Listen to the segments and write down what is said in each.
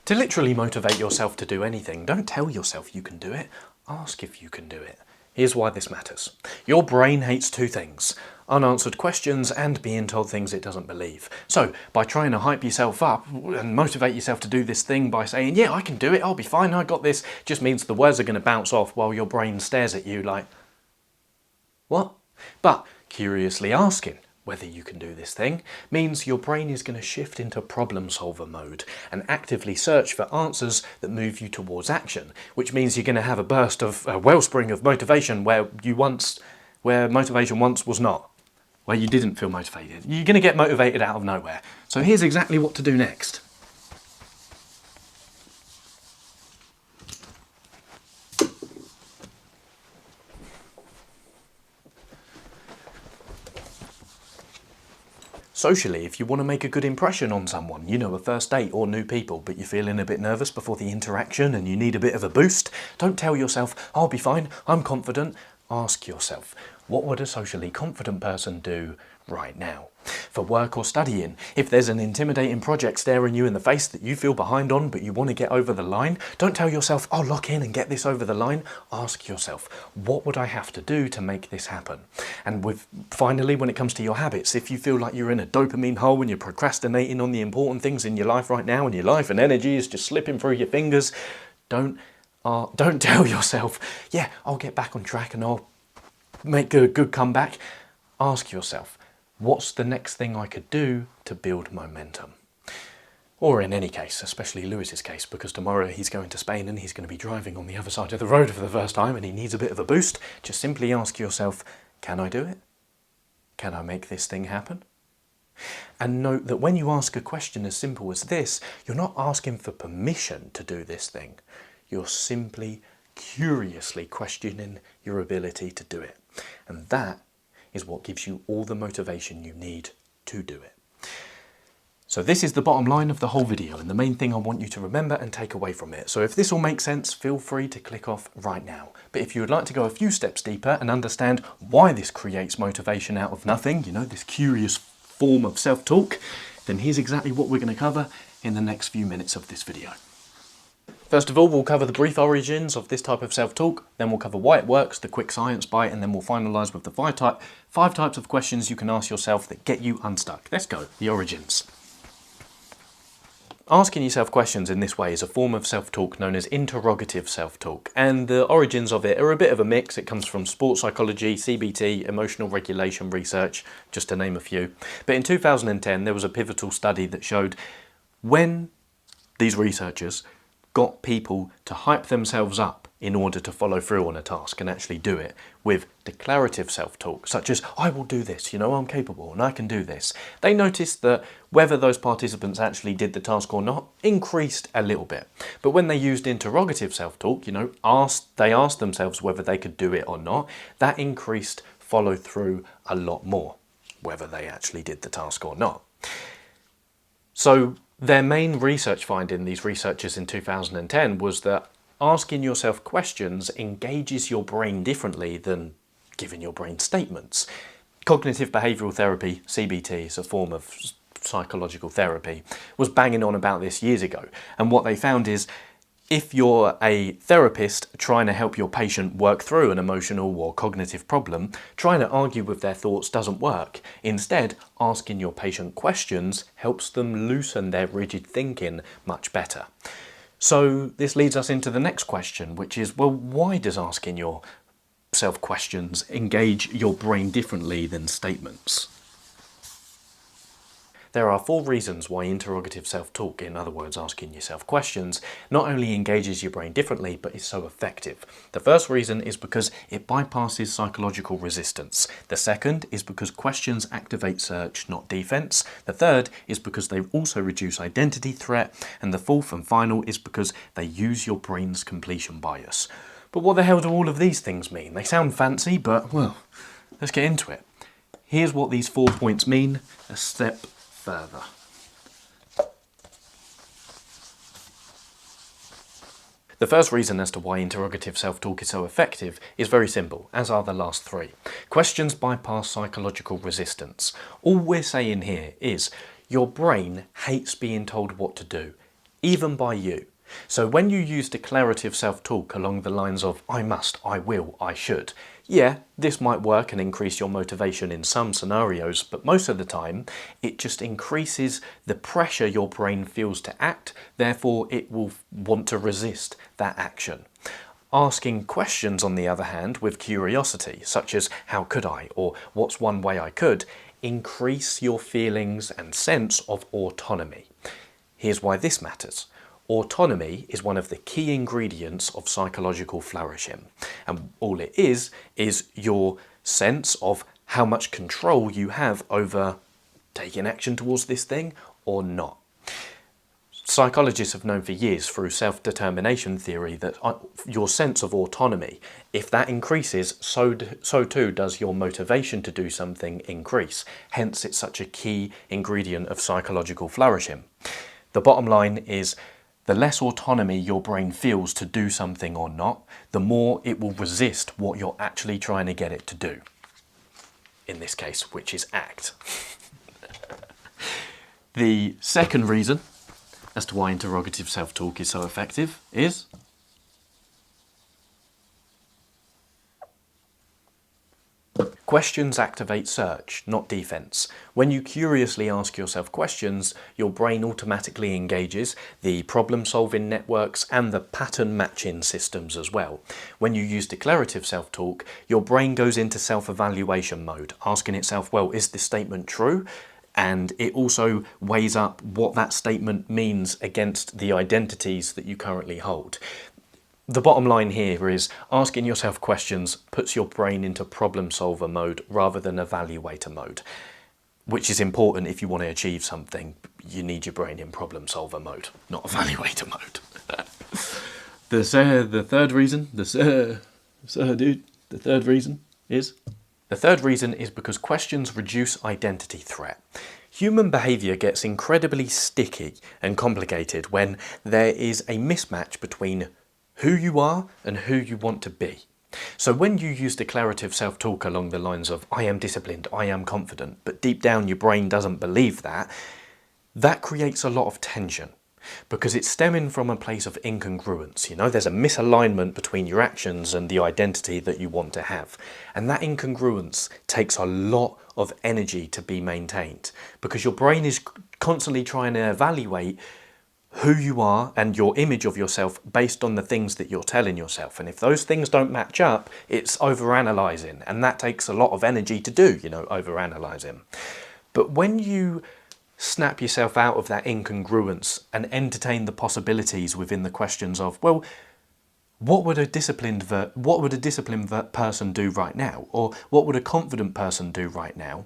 To literally motivate yourself to do anything, don't tell yourself you can do it, ask if you can do it. Here's why this matters. Your brain hates two things: unanswered questions and being told things it doesn't believe. So, by trying to hype yourself up and motivate yourself to do this thing by saying, yeah, I can do it, I'll be fine, I got this, just means the words are going to bounce off while your brain stares at you like, what? But curiously asking whether you can do this thing means your brain is going to shift into problem solver mode and actively search for answers that move you towards action, which means you're going to have a burst of a wellspring of motivation where motivation once was not, where you didn't feel motivated. You're going to get motivated out of nowhere. So here's exactly what to do next. Socially, if you want to make a good impression on someone, you know, a first date or new people, but you're feeling a bit nervous before the interaction and you need a bit of a boost, don't tell yourself, I'll be fine, I'm confident. Ask yourself, what would a socially confident person do right now? For work or studying, if there's an intimidating project staring you in the face that you feel behind on but you want to get over the line, don't tell yourself, I'll lock in and get this over the line. Ask yourself, what would I have to do to make this happen? And finally, when it comes to your habits, if you feel like you're in a dopamine hole and you're procrastinating on the important things in your life right now and your life and energy is just slipping through your fingers, don't tell yourself, yeah, I'll get back on track and I'll make a good comeback. Ask yourself, what's the next thing I could do to build momentum? Or in any case, especially Lewis's case, because tomorrow he's going to Spain and he's going to be driving on the other side of the road for the first time and he needs a bit of a boost, just simply ask yourself, can I do it? Can I make this thing happen? And note that when you ask a question as simple as this, you're not asking for permission to do this thing. You're simply curiously questioning your ability to do it. And that is what gives you all the motivation you need to do it. So this is the bottom line of the whole video and the main thing I want you to remember and take away from it. So if this all makes sense, feel free to click off right now. But if you would like to go a few steps deeper and understand why this creates motivation out of nothing, you know, this curious form of self-talk, then here's exactly what we're going to cover in the next few minutes of this video. First of all, we'll cover the brief origins of this type of self-talk, then we'll cover why it works, the quick science bite, and then we'll finalise with the five types of questions you can ask yourself that get you unstuck. Let's go, the origins. Asking yourself questions in this way is a form of self-talk known as interrogative self-talk, and the origins of it are a bit of a mix. It comes from sports psychology, CBT, emotional regulation research, just to name a few. But in 2010, there was a pivotal study that showed when these researchers got people to hype themselves up in order to follow through on a task and actually do it with declarative self-talk, such as, I will do this, you know, I'm capable and I can do this. They noticed that whether those participants actually did the task or not increased a little bit. But when they used interrogative self-talk, you know, they asked themselves whether they could do it or not, that increased follow through a lot more, whether they actually did the task or not. So their main research finding, these researchers in 2010, was that asking yourself questions engages your brain differently than giving your brain statements. Cognitive behavioural therapy, CBT, is a form of psychological therapy, was banging on about this years ago. And what they found is, if you're a therapist trying to help your patient work through an emotional or cognitive problem, trying to argue with their thoughts doesn't work. Instead, asking your patient questions helps them loosen their rigid thinking much better. So this leads us into the next question, which is, well, why does asking yourself questions engage your brain differently than statements? There are 4 reasons why interrogative self-talk, in other words asking yourself questions, not only engages your brain differently but is so effective. The first reason is because it bypasses psychological resistance. The second is because questions activate search, not defense. The third is because they also reduce identity threat. And the fourth and final is because they use your brain's completion bias. But what the hell do all of these things mean? They sound fancy, but, well, let's get into it. Here's what these 4 points mean a step further. The first reason as to why interrogative self-talk is so effective is very simple, as are the last 3. Questions bypass psychological resistance. All we're saying here is your brain hates being told what to do. even by you. So when you use declarative self-talk along the lines of I must, I will, I should, yeah, this might work and increase your motivation in some scenarios, but most of the time it just increases the pressure your brain feels to act, therefore it will want to resist that action. Asking questions, on the other hand, with curiosity, such as how could I, or what's one way I could, increase your feelings and sense of autonomy. Here's why this matters. Autonomy is one of the key ingredients of psychological flourishing. And all it is your sense of how much control you have over taking action towards this thing or not. Psychologists have known for years through self-determination theory that your sense of autonomy, if that increases, so too does your motivation to do something increase. Hence, it's such a key ingredient of psychological flourishing. The bottom line is, the less autonomy your brain feels to do something or not, the more it will resist what you're actually trying to get it to do. In this case, which is act. The second reason as to why interrogative self-talk is so effective is questions activate search, not defense. When you curiously ask yourself questions, your brain automatically engages the problem-solving networks and the pattern matching systems as well. When you use declarative self-talk, your brain goes into self-evaluation mode, asking itself, well, is this statement true? And it also weighs up what that statement means against the identities that you currently hold. The bottom line here is asking yourself questions puts your brain into problem solver mode rather than evaluator mode, which is important if you want to achieve something. You need your brain in problem solver mode, not evaluator mode. The third reason is because questions reduce identity threat. Human behaviour gets incredibly sticky and complicated when there is a mismatch between who you are and who you want to be. So when you use declarative self-talk along the lines of I am disciplined, I am confident, but deep down your brain doesn't believe that, that creates a lot of tension. Because it's stemming from a place of incongruence, there's a misalignment between your actions and the identity that you want to have. And that incongruence takes a lot of energy to be maintained because your brain is constantly trying to evaluate who you are and your image of yourself based on the things that you're telling yourself. And if those things don't match up, it's overanalyzing, and that takes a lot of energy to do, overanalyzing. But when you snap yourself out of that incongruence and entertain the possibilities within the questions of, well, what would a disciplined person do right now? Or what would a confident person do right now?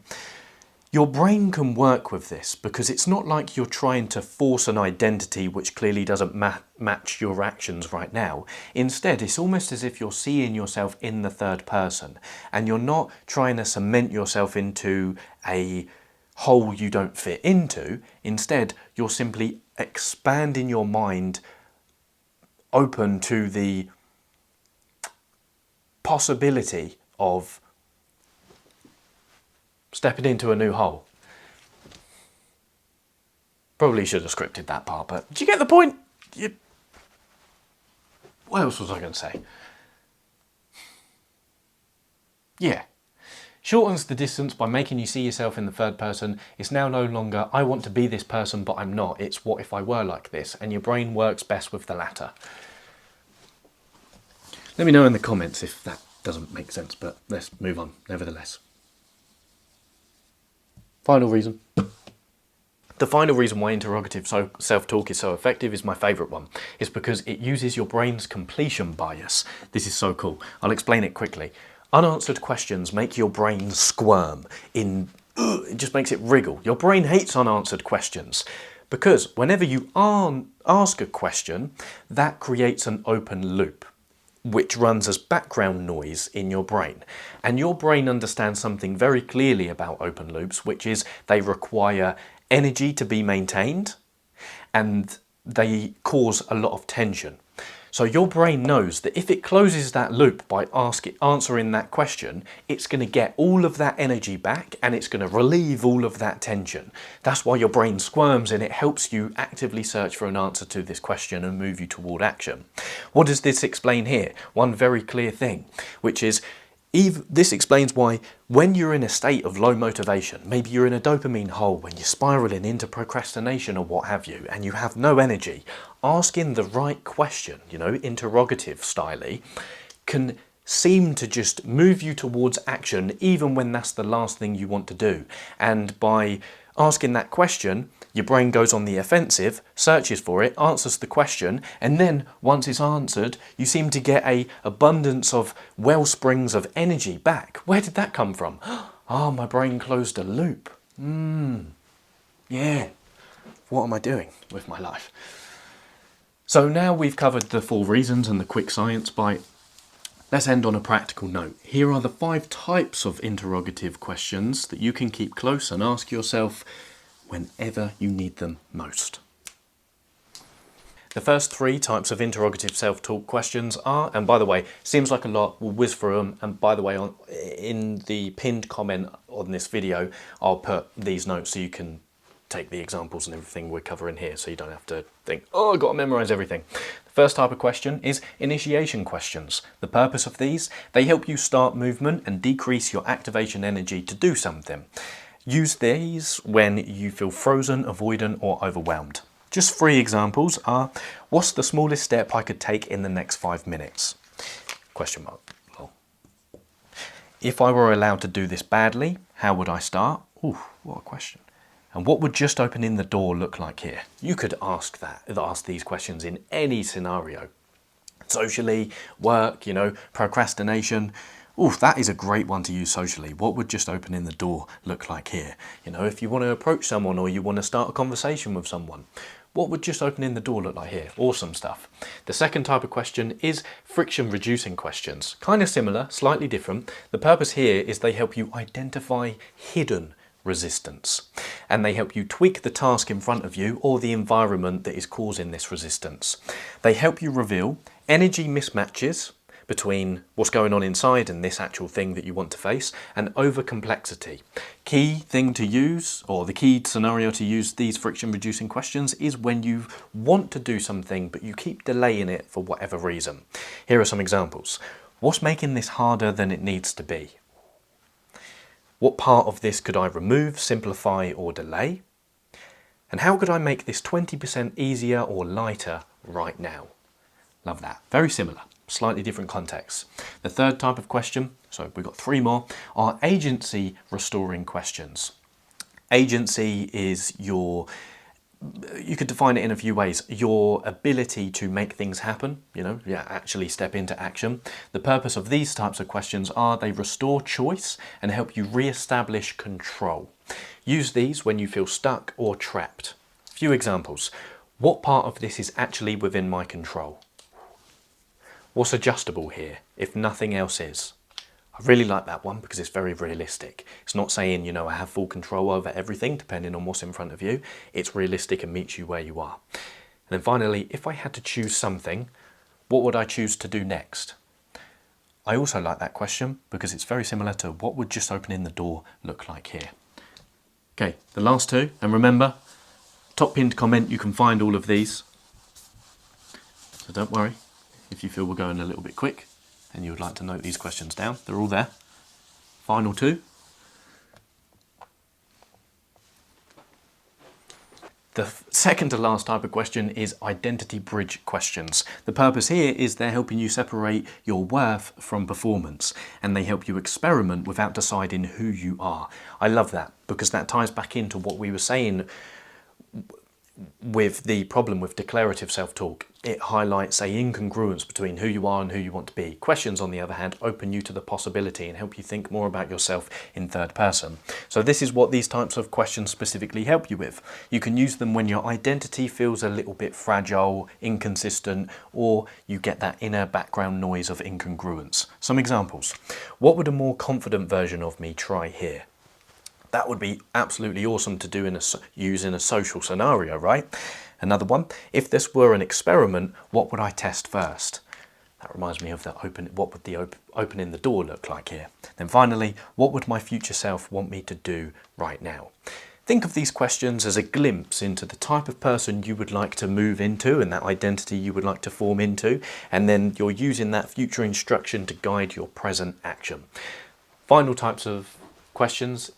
Your brain can work with this because it's not like you're trying to force an identity which clearly doesn't match your actions right now. Instead, it's almost as if you're seeing yourself in the third person and you're not trying to cement yourself into a hole you don't fit into. Instead, you're simply expanding your mind open to the possibility of stepping into a new hole. Probably should have scripted that part, but do you get the point? What else was I going to say? Yeah. Shortens the distance by making you see yourself in the third person. It's now no longer, I want to be this person, but I'm not. It's what if I were like this? And your brain works best with the latter. Let me know in the comments if that doesn't make sense, but let's move on nevertheless. Final reason. The final reason why interrogative self-talk is so effective is my favourite one. It's because it uses your brain's completion bias. This is so cool. I'll explain it quickly. Unanswered questions make your brain squirm. It just makes it wriggle. Your brain hates unanswered questions because whenever you ask a question, that creates an open loop, which runs as background noise in your brain. And your brain understands something very clearly about open loops, which is they require energy to be maintained and they cause a lot of tension. So your brain knows that if it closes that loop by answering that question, it's going to get all of that energy back and it's going to relieve all of that tension. That's why your brain squirms, and it helps you actively search for an answer to this question and move you toward action. What does this explain here? One very clear thing, which is this explains why when you're in a state of low motivation, maybe you're in a dopamine hole when you're spiraling into procrastination or what have you, and you have no energy, asking the right question, interrogative styley, can seem to just move you towards action even when that's the last thing you want to do. And by asking that question, your brain goes on the offensive, searches for it, answers the question, and then once it's answered, you seem to get an abundance of well springs of energy back. Where did that come from? Ah, my brain closed a loop. Yeah. What am I doing with my life? So now we've covered the 4 reasons and the quick science bite. Let's end on a practical note. Here are the 5 types of interrogative questions that you can keep close and ask yourself whenever you need them most. The first 3 types of interrogative self-talk questions are, and by the way, seems like a lot, we'll whiz through them, and by the way, in the pinned comment on this video, I'll put these notes so you can take the examples and everything we're covering here, so you don't have to think, oh, I've got to memorize everything. The first type of question is initiation questions. The purpose of these, they help you start movement and decrease your activation energy to do something. Use these when you feel frozen, avoidant or overwhelmed. Just 3 examples are, what's the smallest step I could take in the next 5 minutes? Question mark. If I were allowed to do this badly, how would I start? Ooh, what a question. And what would just opening the door look like here? You could ask these questions in any scenario. Socially, work, procrastination. Ooh, that is a great one to use socially. What would just opening the door look like here? If you want to approach someone or you want to start a conversation with someone, what would just opening the door look like here? Awesome stuff. The second type of question is friction reducing questions. Kind of similar, slightly different. The purpose here is they help you identify hidden resistance, and they help you tweak the task in front of you or the environment that is causing this resistance. They help you reveal energy mismatches between what's going on inside and this actual thing that you want to face, and over complexity. Key thing to use, or the key scenario to use these friction reducing questions, is when you want to do something but you keep delaying it for whatever reason. Here are some examples. What's making this harder than it needs to be? What part of this could I remove, simplify or delay? And how could I make this 20% easier or lighter right now? Love that. Very similar, slightly different contexts. The third type of question, so we've got 3 more, are agency restoring questions. Agency is you could define it in a few ways, your ability to make things happen, actually step into action. The purpose of these types of questions are they restore choice and help you re-establish control. Use these when you feel stuck or trapped. A few examples. What part of this is actually within my control? What's adjustable here if nothing else is? I really like that one because it's very realistic. It's not saying, I have full control over everything depending on what's in front of you. It's realistic and meets you where you are. And then finally, if I had to choose something, what would I choose to do next? I also like that question because it's very similar to what would just opening the door look like here. Okay, the last 2, and remember, top pinned comment, you can find all of these. So don't worry if you feel we're going a little bit quick and you would like to note these questions down. They're all there. Final 2. The second to last type of question is identity bridge questions. The purpose here is they're helping you separate your worth from performance, and they help you experiment without deciding who you are. I love that because that ties back into what we were saying with the problem with declarative self-talk. It highlights an incongruence between who you are and who you want to be. Questions, on the other hand, open you to the possibility and help you think more about yourself in third person. So this is what these types of questions specifically help you with. You can use them when your identity feels a little bit fragile, inconsistent, or you get that inner background noise of incongruence. Some examples. What would a more confident version of me try here? That would be absolutely awesome to do use in a social scenario, right? Another one, if this were an experiment, what would I test first? That reminds me of the what would the opening the door look like here? Then finally, what would my future self want me to do right now? Think of these questions as a glimpse into the type of person you would like to move into and that identity you would like to form into, and then you're using that future instruction to guide your present action. Final types of questions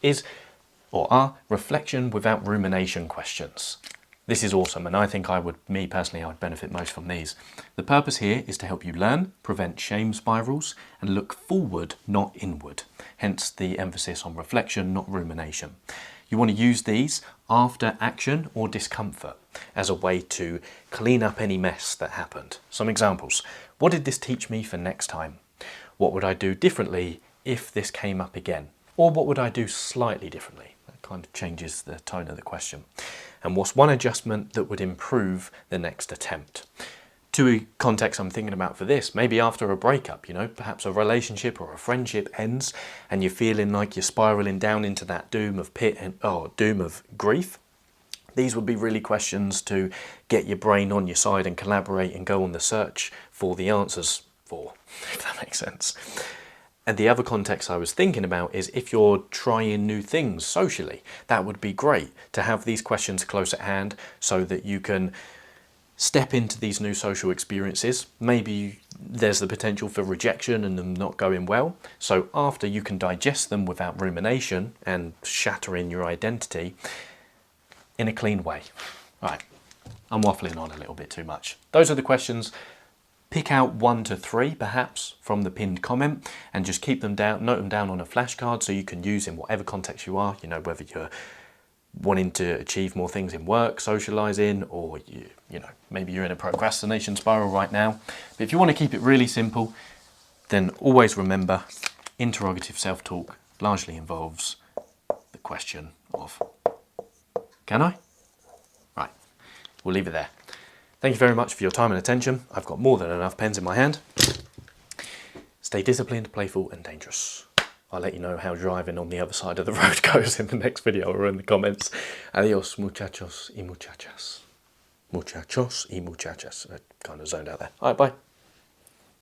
are reflection without rumination questions. This is awesome, and I think me personally, I would benefit most from these. The purpose here is to help you learn, prevent shame spirals, and look forward, not inward. Hence the emphasis on reflection, not rumination. You want to use these after action or discomfort as a way to clean up any mess that happened. Some examples. What did this teach me for next time? What would I do differently if this came up again? Or what would I do slightly differently? That kind of changes the tone of the question. And what's one adjustment that would improve the next attempt? Two contexts I'm thinking about for this, maybe after a breakup, perhaps a relationship or a friendship ends and you're feeling like you're spiraling down into that doom of grief. These would be really questions to get your brain on your side and collaborate and go on the search for the answers for, if that makes sense. And the other context I was thinking about is if you're trying new things socially, that would be great to have these questions close at hand so that you can step into these new social experiences. Maybe there's the potential for rejection and them not going well. So after you can digest them without rumination and shattering your identity in a clean way. Right, I'm waffling on a little bit too much. Those are the questions. Pick out 1 to 3 perhaps from the pinned comment and just keep them down, note them down on a flashcard so you can use in whatever context you are, whether you're wanting to achieve more things in work, socializing, or maybe you're in a procrastination spiral right now. But if you want to keep it really simple, then always remember interrogative self-talk largely involves the question of, can I? Right, we'll leave it there. Thank you very much for your time and attention. I've got more than enough pens in my hand. Stay disciplined, playful, and dangerous. I'll let you know how driving on the other side of the road goes in the next video or in the comments. Adios, muchachos y muchachas. Muchachos y muchachas. I kind of zoned out there. All right, bye.